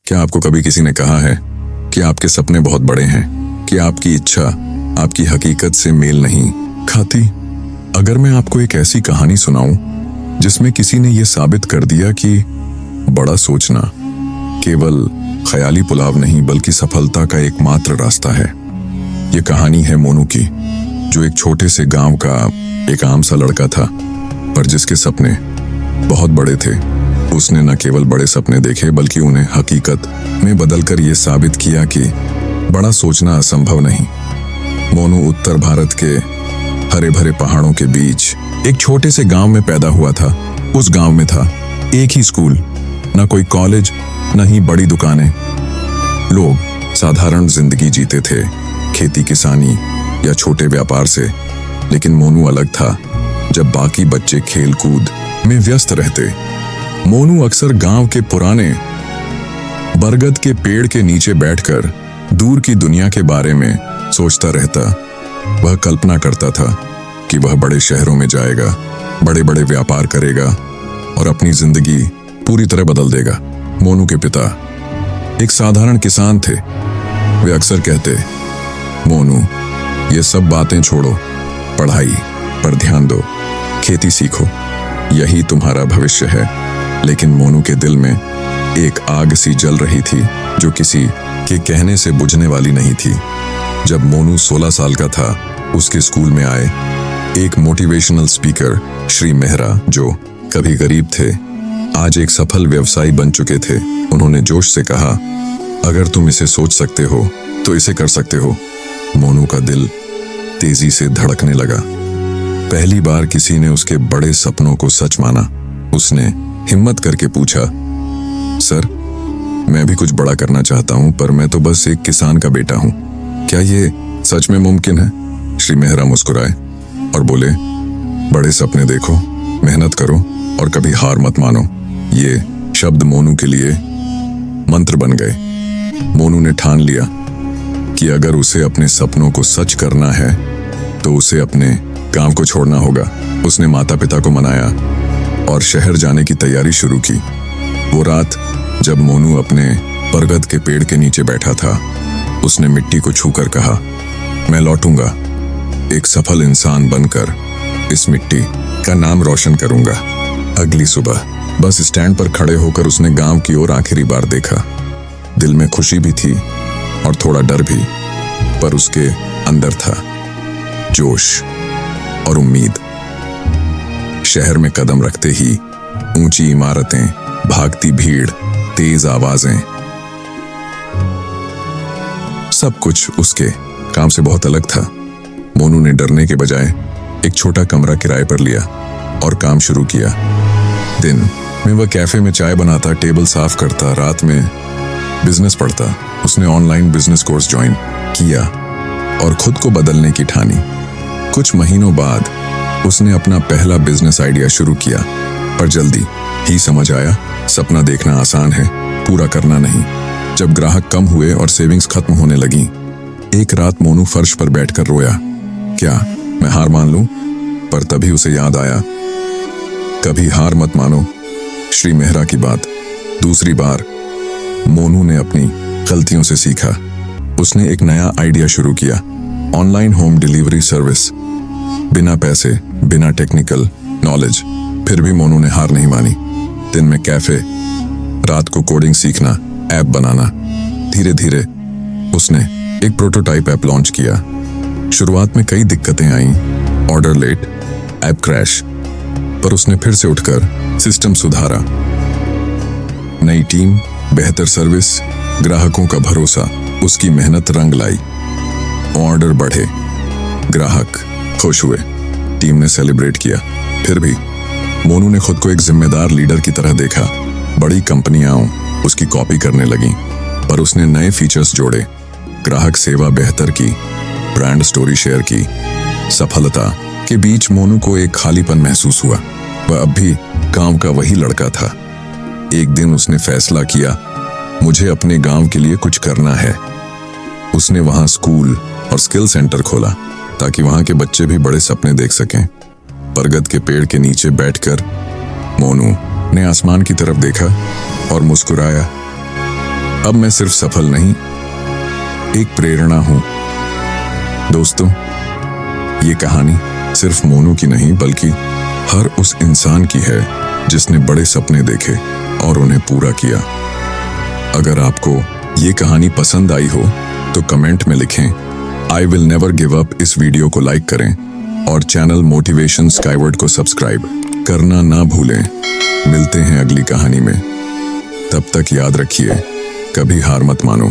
क्या आपको कभी किसी ने कहा है कि आपके सपने बहुत बड़े हैं, कि आपकी इच्छा आपकी हकीकत से मेल नहीं खाती? अगर मैं आपको एक ऐसी कहानी सुनाऊं जिसमें किसी ने यह साबित कर दिया कि बड़ा सोचना केवल ख्याली पुलाव नहीं बल्कि सफलता का एकमात्र रास्ता है। ये कहानी है मोनू की, जो एक छोटे से गांव का एक आम सा लड़का था, पर जिसके सपने बहुत बड़े थे। उसने न केवल बड़े सपने देखे बल्कि उन्हें हकीकत में बदलकर ये साबित किया कि बड़ा सोचना असंभव नहीं। मोनू उत्तर भारत के हरे भरे पहाड़ों के बीच एक छोटे से गांव में पैदा हुआ था। उस गांव में था एक ही स्कूल, न कोई कॉलेज, न ही बड़ी दुकानें। लोग साधारण जिंदगी जीते थे, खेती किसानी या छोटे व्यापार से। लेकिन मोनू अलग था। जब बाकी बच्चे खेल कूद में व्यस्त रहते, मोनू अक्सर गांव के पुराने बरगद के पेड़ के नीचे बैठकर दूर की दुनिया के बारे में सोचता रहता। वह कल्पना करता था कि वह बड़े शहरों में जाएगा, बड़े बड़े व्यापार करेगा और अपनी जिंदगी पूरी तरह बदल देगा। मोनू के पिता एक साधारण किसान थे। वे अक्सर कहते, मोनू, ये सब बातें छोड़ो, पढ़ाई पर ध्यान दो, खेती सीखो, यही तुम्हारा भविष्य है। लेकिन मोनू के दिल में एक आग सी जल रही थी जो किसी के कहने से बुझने वाली नहीं थी। जब मोनू 16 साल का था, उसके स्कूल में आए एक मोटिवेशनल स्पीकर श्री मेहरा, जो कभी गरीब थे, आज एक सफल व्यवसायी बन चुके थे। उन्होंने जोश से कहा, अगर तुम इसे सोच सकते हो तो इसे कर सकते हो। मोनू का दिल तेजी से धड़कने लगा। पहली बार किसी ने उसके बड़े सपनों को सच माना। उसने हिम्मत करके पूछा, सर, मैं भी कुछ बड़ा करना चाहता हूं, पर मैं तो बस एक किसान का बेटा हूं। क्या ये सच में मुमकिन है? श्री मेहरा मुस्कुराए और बोले, बड़े सपने देखो, मेहनत करो और कभी हार मत मानो। ये शब्द मोनू के लिए मंत्र बन गए। मोनू ने ठान लिया कि अगर उसे अपने सपनों को सच करना है तो उसे अपने गांव को छोड़ना होगा। उसने माता पिता को मनाया और शहर जाने की तैयारी शुरू की। वो रात जब मोनू अपने बरगद के पेड़ के नीचे बैठा था, उसने मिट्टी को छूकर कहा, मैं लौटूंगा, एक सफल इंसान बनकर इस मिट्टी का नाम रोशन करूंगा। अगली सुबह बस स्टैंड पर खड़े होकर उसने गांव की ओर आखिरी बार देखा। दिल में खुशी भी थी और थोड़ा डर भी, पर उसके अंदर था जोश और उम्मीद। शहर में कदम रखते ही ऊंची इमारतें, भागती भीड़, तेज आवाजें, सब कुछ उसके काम से बहुत अलग था। मोनू ने डरने के बजाय एक छोटा कमरा किराए पर लिया और काम शुरू किया। दिन में वह कैफे में चाय बनाता, टेबल साफ करता, रात में बिजनेस पढ़ता। उसने ऑनलाइन बिजनेस कोर्स ज्वाइन किया और खुद को बदलने की ठानी। कुछ महीनों बाद उसने अपना पहला बिजनेस आइडिया शुरू किया, पर जल्दी ही समझ आया, सपना देखना आसान है, पूरा करना नहीं। जब ग्राहक कम हुए और सेविंग्स खत्म होने लगी, एक रात मोनू फर्श पर बैठकर रोया। क्या मैं हार मान लूं? पर तभी उसे याद आया, कभी हार मत मानो, श्री मेहरा की बात। दूसरी बार मोनू ने अपनी गलतियों से सीखा। उसने एक नया आइडिया शुरू किया, ऑनलाइन होम डिलीवरी सर्विस। बिना पैसे, बिना टेक्निकल नॉलेज, फिर भी मोनू ने हार नहीं मानी। दिन में कैफे, रात को कोडिंग सीखना, ऐप बनाना। धीरे धीरे उसने एक प्रोटोटाइप ऐप लॉन्च किया। शुरुआत में कई दिक्कतें आईं, ऑर्डर लेट, ऐप क्रैश, पर उसने फिर से उठकर सिस्टम सुधारा। नई टीम, बेहतर सर्विस, ग्राहकों का भरोसा, उसकी मेहनत रंग लाई। ऑर्डर बढ़े, ग्राहक खुश हुए, टीम ने सेलिब्रेट किया। फिर भी मोनू ने खुद को एक जिम्मेदार लीडर की तरह देखा। बड़ी कंपनियां उसकी कॉपी करने लगीं, पर उसने नए फीचर्स जोड़े, ग्राहक सेवा बेहतर की, ब्रांड स्टोरी शेयर की। सफलता के बीच मोनू को एक खालीपन महसूस हुआ। वह अब भी गांव का वही लड़का था। एक दिन उसने फैसला किया, मुझे अपने गांव के लिए कुछ करना है। उसने वहां स्कूल और स्किल सेंटर खोला ताकि वहां के बच्चे भी बड़े सपने देख सकें। बरगद के पेड़ के नीचे बैठकर मोनू ने आसमान की तरफ देखा और मुस्कुराया। अब मैं सिर्फ सफल नहीं, एक प्रेरणा हूं। दोस्तों, ये कहानी सिर्फ मोनू की नहीं बल्कि हर उस इंसान की है जिसने बड़े सपने देखे और उन्हें पूरा किया। अगर आपको ये कहानी पसंद आई हो तो कमेंट में लिखें I will never give up. इस वीडियो को लाइक करें और चैनल मोटिवेशन स्काईवर्ड को सब्सक्राइब करना ना भूलें। मिलते हैं अगली कहानी में, तब तक याद रखिए, कभी हार मत मानो।